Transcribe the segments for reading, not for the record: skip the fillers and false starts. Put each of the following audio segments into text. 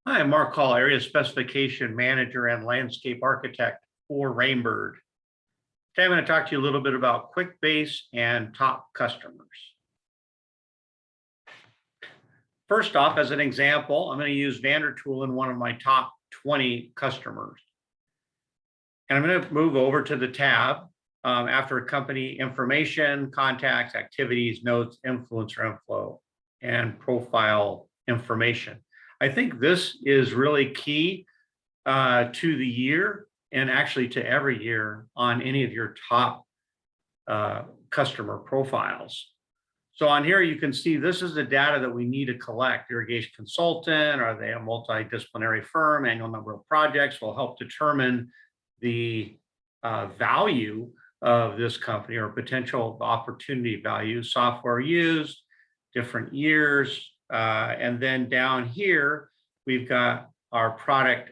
Hi, I'm Mark Hall, Area Specification Manager and Landscape Architect for Rainbird. Today I'm going to talk to you a little bit about QuickBase and top customers. First off, as an example, I'm going to use Vandertool in one of my top 20 customers. And I'm going to move over to the tab after company information, contacts, activities, notes, influencer info, and profile information. I think this is really key to the year and actually to every year on any of your top customer profiles. So on here, you can see this is the data that we need to collect. Irrigation consultant, are they a multidisciplinary firm? Annual number of projects will help determine the value of this company or potential opportunity value, software used, different years, and then down here, we've got our product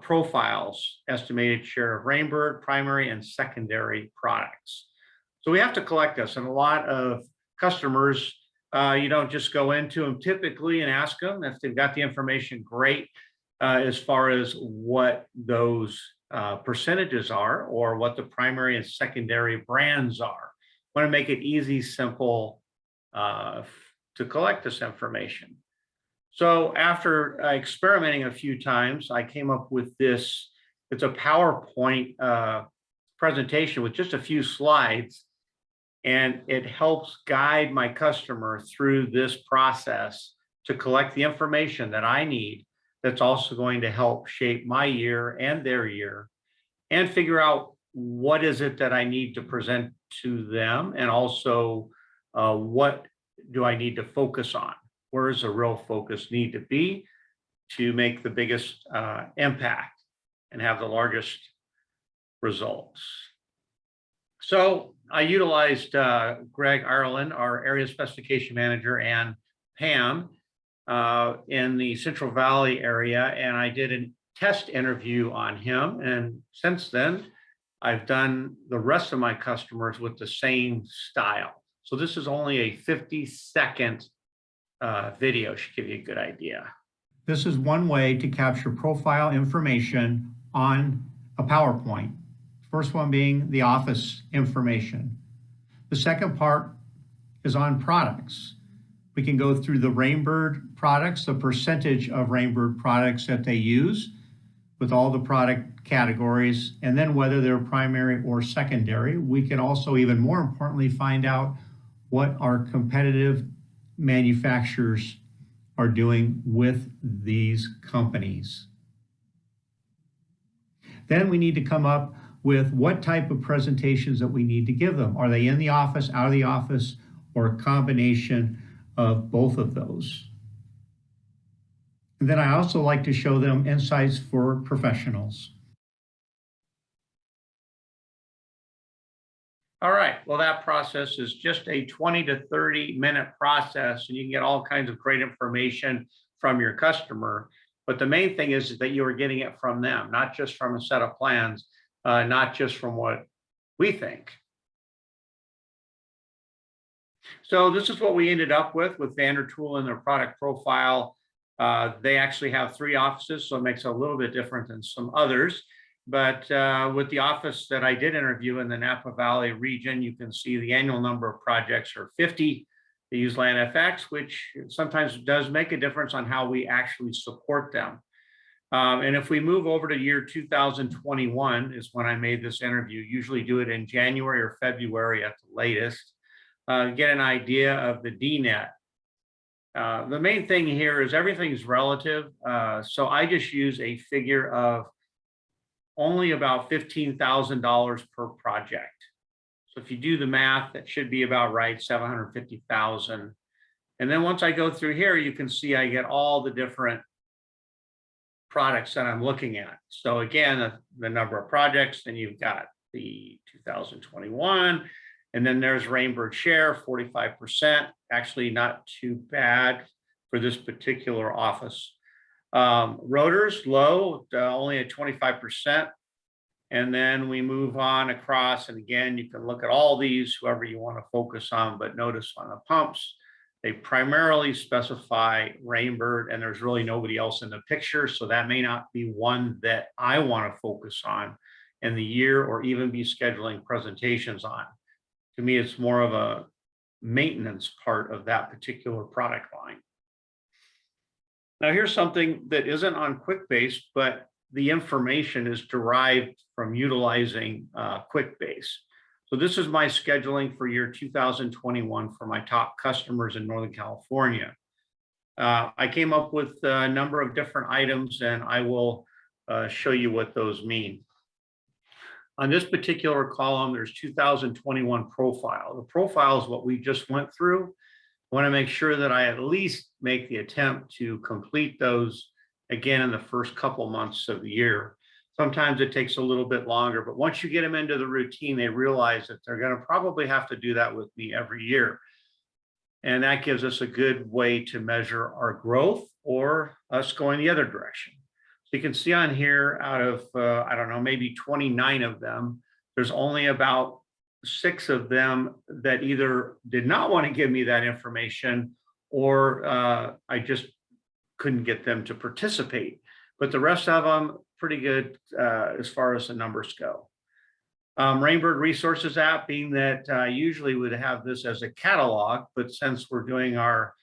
profiles, estimated share of Rainbird, primary and secondary products. So we have to collect this, and a lot of customers, you don't just go into them typically and ask them if they've got the information, great, as far as what those percentages are or what the primary and secondary brands are. Want to make it easy, simple to collect this information. So after experimenting a few times, I came up with this. It's a PowerPoint presentation with just a few slides, and it helps guide my customer through this process to collect the information that I need that's also going to help shape my year and their year and figure out what is it that I need to present to them, and also what do I need to focus on? Where does the real focus need to be to make the biggest impact and have the largest results? So I utilized Greg Ireland, our area specification manager, and Pam in the Central Valley area, and I did a test interview on him. And since then, I've done the rest of my customers with the same style. So this is only a 50-second video, should give you a good idea. This is one way to capture profile information on a PowerPoint. First one being the office information. The second part is on products. We can go through the Rainbird products, the percentage of Rainbird products that they use with all the product categories, and then whether they're primary or secondary. We can also, even more importantly, find out what our competitive manufacturers are doing with these companies. Then we need to come up with what type of presentations that we need to give them. Are they in the office, out of the office, or a combination of both of those? And then I also like to show them insights for professionals. All right, well, that process is just a 20 to 30-minute process, and you can get all kinds of great information from your customer. But the main thing is that you are getting it from them, not just from a set of plans, not just from what we think. So this is what we ended up with Vandertool and their product profile. They actually have 3 offices, so it makes it a little bit different than some others. But with the office that I did interview in the Napa Valley region, you can see the annual number of projects are 50. They use LandFX, which sometimes does make a difference on how we actually support them. And if we move over to year 2021 is when I made this interview, usually do it in January or February at the latest, get an idea of the DNet. The main thing here is everything's relative. So I just use a figure of only about $15,000 per project. So if you do the math, that should be about right, 750,000. And then once I go through here, you can see I get all the different products that I'm looking at. So again, the number of projects, then you've got the 2021, and then there's Rainbird share, 45%, actually not too bad for this particular office. Rotors low, only at 25%. And then we move on across, and again, you can look at all these, whoever you want to focus on, but notice on the pumps, They primarily specify Rainbird, and there's really nobody else in the picture. So that may not be one that I want to focus on in the year or even be scheduling presentations on. To me, it's more of a maintenance part of that particular product line. Now, here's something that isn't on QuickBase, but the information is derived from utilizing QuickBase. So this is my scheduling for year 2021 for my top customers in Northern California. I came up with a number of different items, and I will show you what those mean. On this particular column, there's 2021 profile. The profile is what we just went through. I want to make sure that I at least make the attempt to complete those again in the first couple months of the year. Sometimes it takes a little bit longer, but once you get them into the routine, they realize that they're going to probably have to do that with me every year. And that gives us a good way to measure our growth or us going the other direction. So you can see on here, out of, I don't know, maybe 29 of them, there's only about 6 of them that either did not want to give me that information or I just couldn't get them to participate. But the rest of them, pretty good as far as the numbers go. Rainbird Resources app, being that I usually would have this as a catalog, but since we're doing our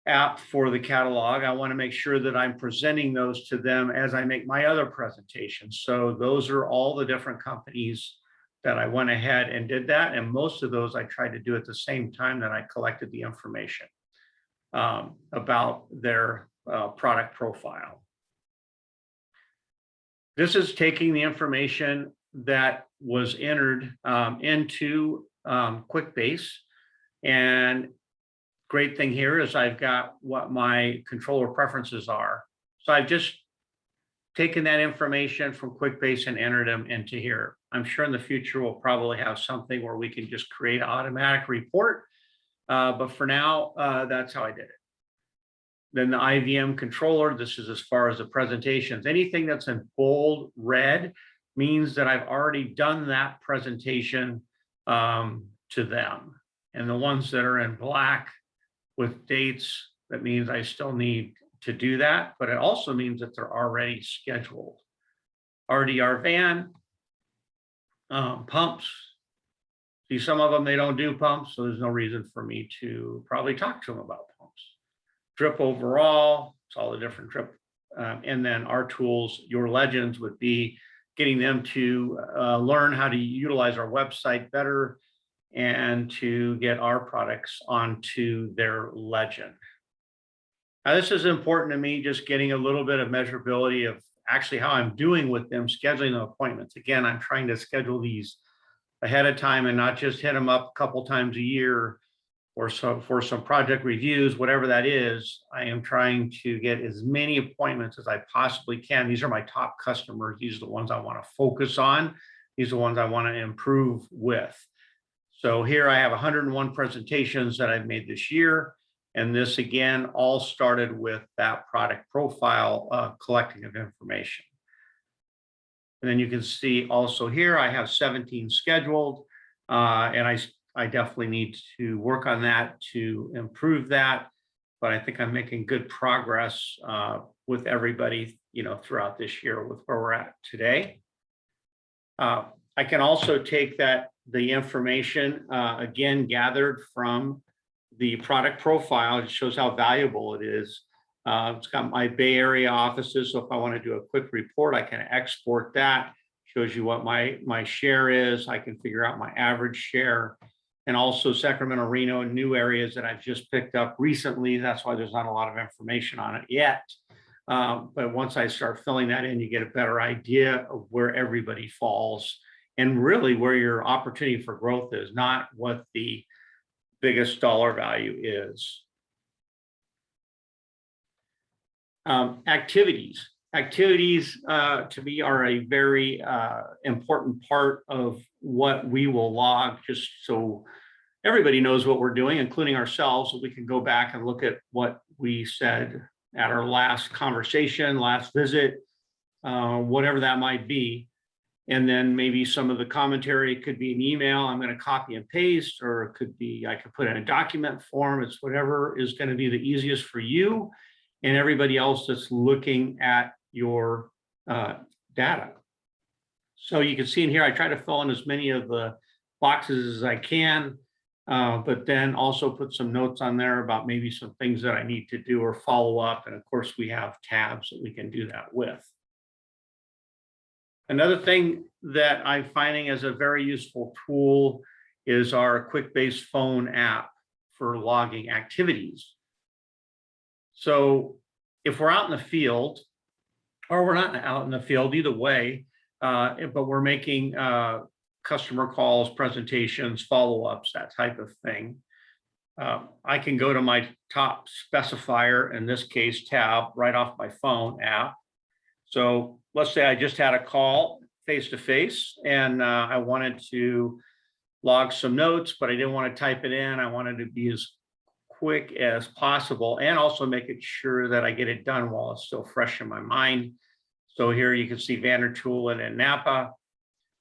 app for the catalog, I want to make sure that I'm presenting those to them as I make my other presentations. So those are all the different companies that I went ahead and did that. And most of those I tried to do at the same time that I collected the information about their product profile. This is taking the information that was entered into QuickBase. And great thing here is I've got what my controller preferences are. So I've just taken that information from QuickBase and entered them into here. I'm sure in the future we'll probably have something where we can just create an automatic report. But for now, that's how I did it. Then the IVM controller, this is as far as the presentations. Anything that's in bold red means that I've already done that presentation to them. And the ones that are in black with dates, that means I still need to do that, but it also means that they're already scheduled. RDR van, pumps. See, some of them, they don't do pumps, so there's no reason for me to probably talk to them about pumps. Drip overall, it's all the different drip. And then our tools, your legends, would be getting them to learn how to utilize our website better and to get our products onto their legend. Now, this is important to me, just getting a little bit of measurability of actually how I'm doing with them, scheduling the appointments. Again, I'm trying to schedule these ahead of time and not just hit them up a couple times a year or so for some project reviews, whatever that is. I am trying to get as many appointments as I possibly can. These are my top customers. These are the ones I want to focus on. These are the ones I want to improve with. So here I have 101 presentations that I've made this year. And this, again, all started with that product profile collecting of information. And then you can see also here, I have 17 scheduled, and I definitely need to work on that to improve that. But I think I'm making good progress with everybody, throughout this year with where we're at today. I can also take the information, again, gathered from the product profile. It shows how valuable it is. It's got my Bay Area offices. So if I want to do a quick report, I can export that. Shows you what my share is. I can figure out my average share. And also Sacramento, Reno, and new areas that I've just picked up recently. That's why there's not a lot of information on it yet. But once I start filling that in, you get a better idea of where everybody falls and really where your opportunity for growth is, not what the biggest dollar value is. Activities to me are a very important part of what we will log, just so everybody knows what we're doing, including ourselves, so we can go back and look at what we said at our last conversation, last visit, whatever that might be. And then maybe some of the commentary could be an email. I'm going to copy and paste, or it could be, I could put in a document form. It's whatever is going to be the easiest for you and everybody else that's looking at your data. So you can see in here, I try to fill in as many of the boxes as I can, but then also put some notes on there about maybe some things that I need to do or follow up. And of course, we have tabs that we can do that with. Another thing that I'm finding as a very useful tool is our QuickBase phone app for logging activities. So if we're out in the field, or we're not out in the field, either way, but we're making customer calls, presentations, follow-ups, that type of thing, I can go to my top specifier, in this case, tab, right off my phone app. So let's say I just had a call face-to-face and I wanted to log some notes, but I didn't want to type it in. I wanted to be as quick as possible and also make it sure that I get it done while it's still fresh in my mind. So here you can see Vandertool and Napa.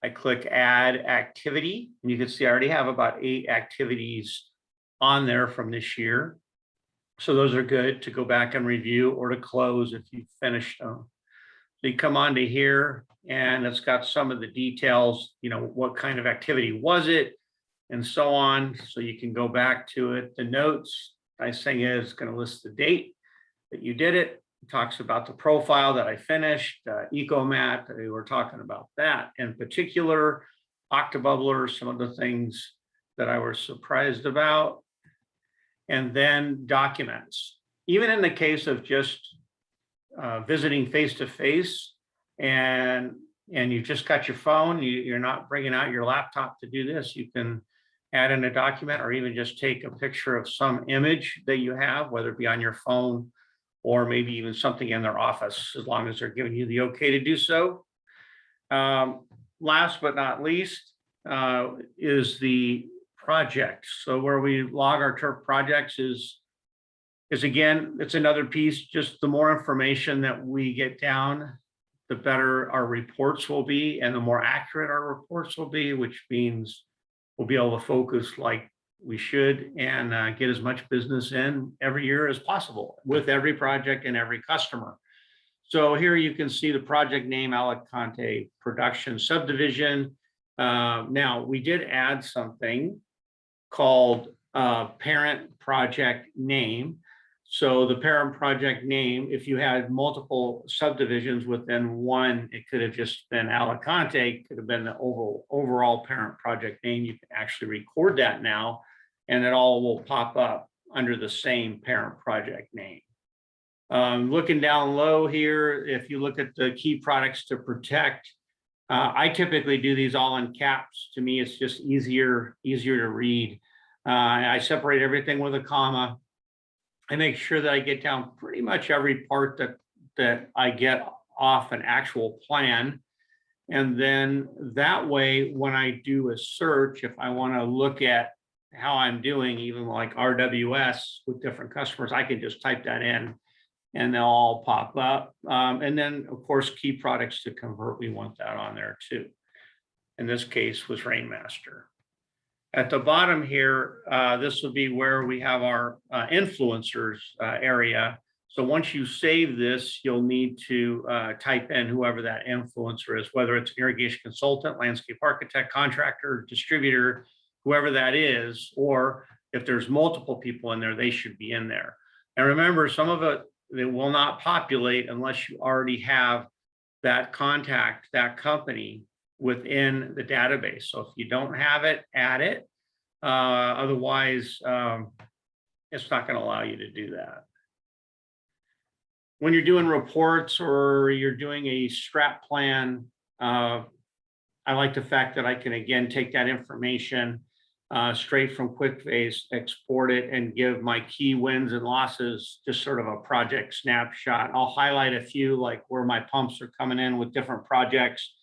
I click add activity, and you can see I already have about 8 activities on there from this year. So those are good to go back and review or to close if you've finished them. So you come on to here and it's got some of the details, you know, what kind of activity was it and so on. So you can go back to it. The notes, nice thing is it's going to list the date that you did it. It talks about the profile that I finished, EcoMat, we were talking about that in particular, Octobubbler, some of the things that I was surprised about, and then documents. Even in the case of just visiting face-to-face and you've just got your phone, you're not bringing out your laptop to do this, you can add in a document or even just take a picture of some image that you have, whether it be on your phone or maybe even something in their office, as long as they're giving you the okay to do so. Last but not least is the projects. So where we log our turf projects is again, it's another piece. Just the more information that we get down, the better our reports will be and the more accurate our reports will be, which means we'll be able to focus like we should and get as much business in every year as possible with every project and every customer. So here you can see the project name, Alicante Production Subdivision. Now we did add something called parent project name. So the parent project name, if you had multiple subdivisions within one, it could have just been Alicante, could have been the overall parent project name. You can actually record that now, and it all will pop up under the same parent project name. Looking down low here, if you look at the key products to protect, I typically do these all in caps. To me, it's just easier to read. I separate everything with a comma. I make sure that I get down pretty much every part that I get off an actual plan. And then that way, when I do a search, if I want to look at how I'm doing, even like RWS with different customers, I can just type that in and they'll all pop up. And then of course, key products to convert, we want that on there too. In this case was Rainmaster. At the bottom here, this will be where we have our influencers area. So once you save this, you'll need to type in whoever that influencer is, whether it's irrigation consultant, landscape architect, contractor, distributor, whoever that is, or if there's multiple people in there, they should be in there. And remember, some of it will not populate unless you already have that contact, that company within the database. So if you don't have it, add it. Otherwise, it's not going to allow you to do that. When you're doing reports or you're doing a strat plan, I like the fact that I can, again, take that information straight from QuickBase, export it, and give my key wins and losses, just sort of a project snapshot. I'll highlight a few, like where my pumps are coming in with different projects,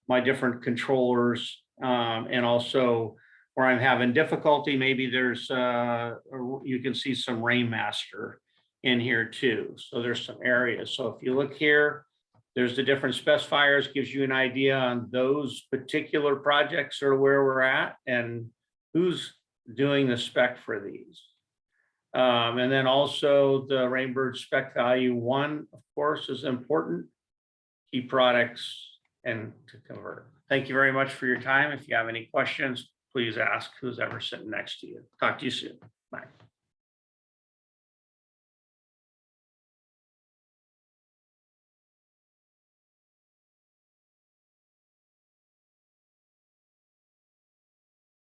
my different controllers, and also where I'm having difficulty. Maybe there's, you can see some Rainmaster in here too. So there's some areas. So if you look here, There's the different specifiers, gives you an idea on those particular projects, sort of where we're at and who's doing the spec for these. And then also the Rainbird spec value 1, of course, is important. Key products and to convert. Thank you very much for your time. If you have any questions, please ask who's ever sitting next to you. Talk to you soon. Bye.